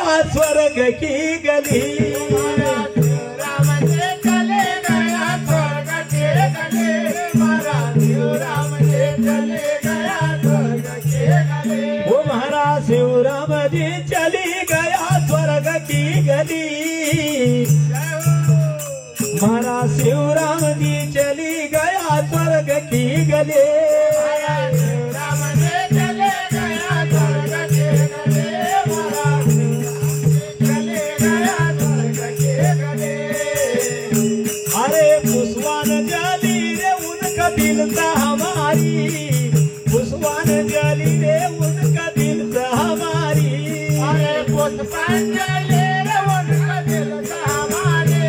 गया स्वर्ग की गली। वो महाराज शिवराम जी चली गया स्वर्ग की गली। महाराज शिवराम जी चली गया स्वर्ग की गली। अरे पुष्पान जली रे उनका दिल था हमारी। पुष्पान जली रे उनका दिल था हमारी। अरे पुष्पांजलि रे उनका दिल था हमारे।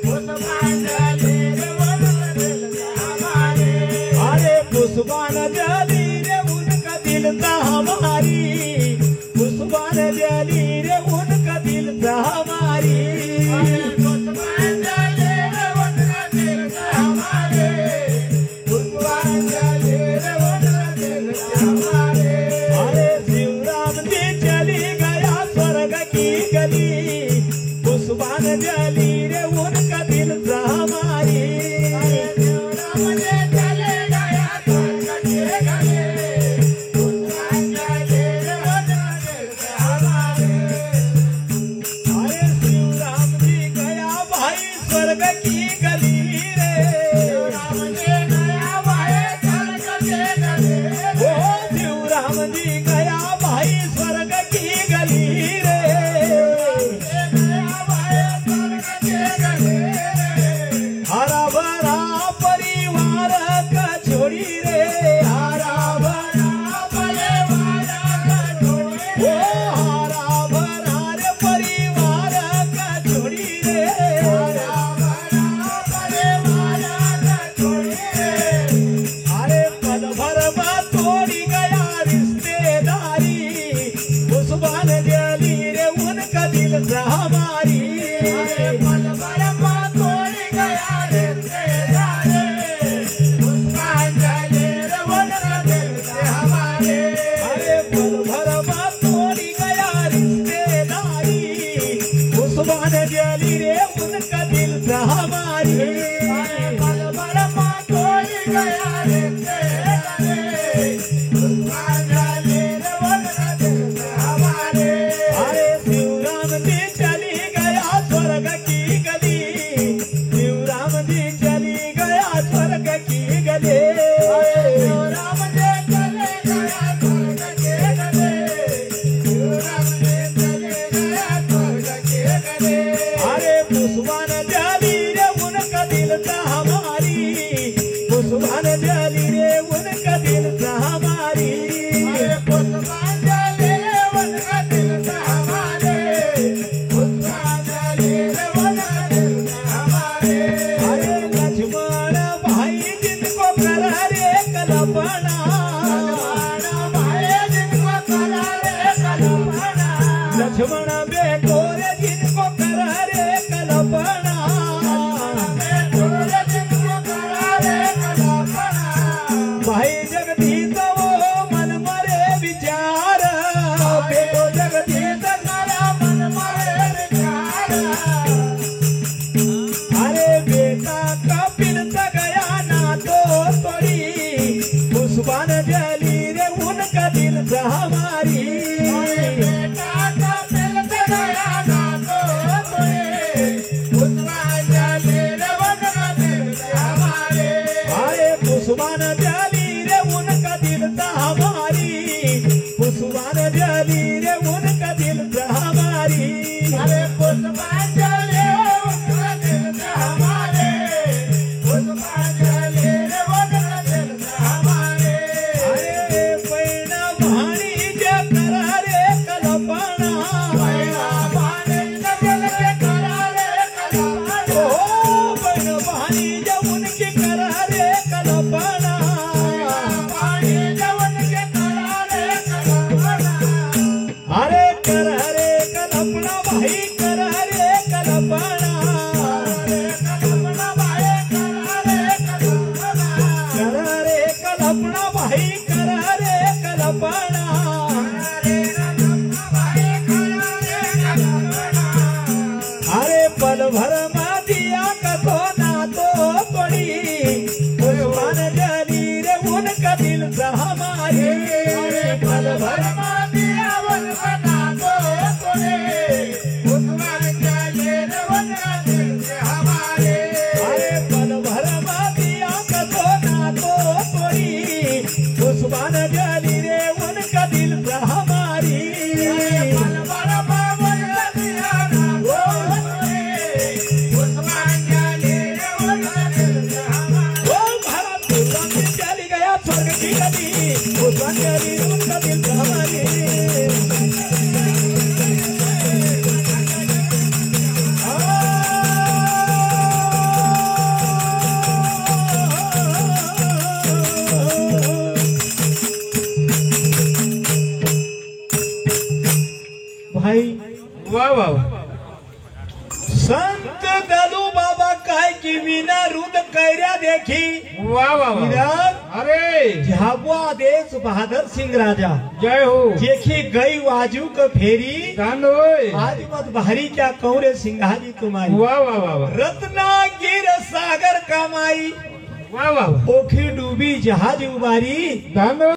पुष्पांजलि रे उनका दिल था हमारे। अरे पुष्पान जली रे उनका दिल था हमारी। पुष्पान जली रे उनका दिल था हमारी। अरे पुष्पांजलि रे उनका दिल था हमारे। पुष्पांजलि रे उनका दिल था हमारे। अरे शिवराम जी चली गया स्वर्ग की गली। पुष्पान जली रे उनका दिल था हमारी। अरे शिवराम जी चले गया स्वर्ग की गली। पुष्पांजलि रे उनका दिल था हमारे। अरे शिवराम जी गया भाई स्वर्ग की गली रे। शिवराम जी गया भाई स्वर्ग की गली। ओ शिवराम जी गया भाई स्वर्ग की गली रे। हरा भरा परिवार का छोड़ी रे। हरा भरा परिवार का छोड़ी ओ हरा भरा रे परिवार का छोड़ी रे। परिवार का छोड़ी अरे पल भर में तोड़ी गया रिश्तेदारी। पुष्पान जली रे उनका दिल था हमारी। पल भर में तोड़ी गया रिश्तेदारी। पुष्पांजलि रे उनका दिल था हमारे। अरे पल भर में तोड़ी गया रिश्तेदारी। पुष्पान जली रे उनका दिल था हमारी। पल भर में तोड़ी गया रिश्तेदारी। पुष्पांजलि रे उनका दिल था हमारे। अरे शिवराम जी चली गया स्वर्ग की गली। शिवराम जी चली गया स्वर्ग की गली। शिवराम जी चले गया स्वर्ग की गली। शिवराम जी चले गया स्वर्ग की गली। अरे पुष्पान जली रे उनका दिल था हमारी। पुष्पान जली रे उनका दिल था हमारी। पुष्पांजलि रे उनका दिल था हमारे। पुष्पांजलि रे उनका दिल था हमारे। अरे लक्ष्मण भाई जिनको करा रे कल्पना। भाई जिनको करा रे कल्पना। लक्ष्मण बेटो रे जिनको करा रे कल्पना। जिनको करा रे कल्पना। भाई जगदीश वो मन मरे विचार। बेटो जगदीश मेरा मन मरे विचार। अरे बेटा कपिल सा गया ना तो तोड़ी। पुष्पान जली रे उनका दिल था हमारी। बेटा का दिल से गया ना तो कोई। पुष्पांजलि रे उनका दिल से हमारे। अरे पुष्पान जली रे उनका दिल था हमारी। पुष्पान जली रे उनका दिल था हमारी। अरे पुष्पांजलि उनका दिल से हमारे। पुष्पांजलि रे उनका दिल से हमारे। अरे पैण भाणी जे करा रे कल्पना। पैना भाने के दिल के करा रे कल्पना। ओ पैण भाणी जे उनकी करा रे कल्पना। पानी जवन के करा रे कल्पना। अरे कर रे कल्पना भाई कर रे कल्पना। रे कल्पना भाई करा रे कल्पना। कर रे कल्पना भाई कर रे कल्पना। रे कल्पना भाई करा रे भाई वाह वाह वाह. संत दलू बाबा काय की विना रुद कैर्या देखी वाह वाह वाह. विराट अरे झाबुआ देश बहादुर सिंह राजा जय हो. देखी गई वाजू का फेरी धन होय. आज मत भारी क्या कौरे सिंघाजी तुम्हारी वाह वाह वाह वाह. रत्नागिर सागर कमाई वाह वाह वाह. ओखी डूबी जहाज उबारी धन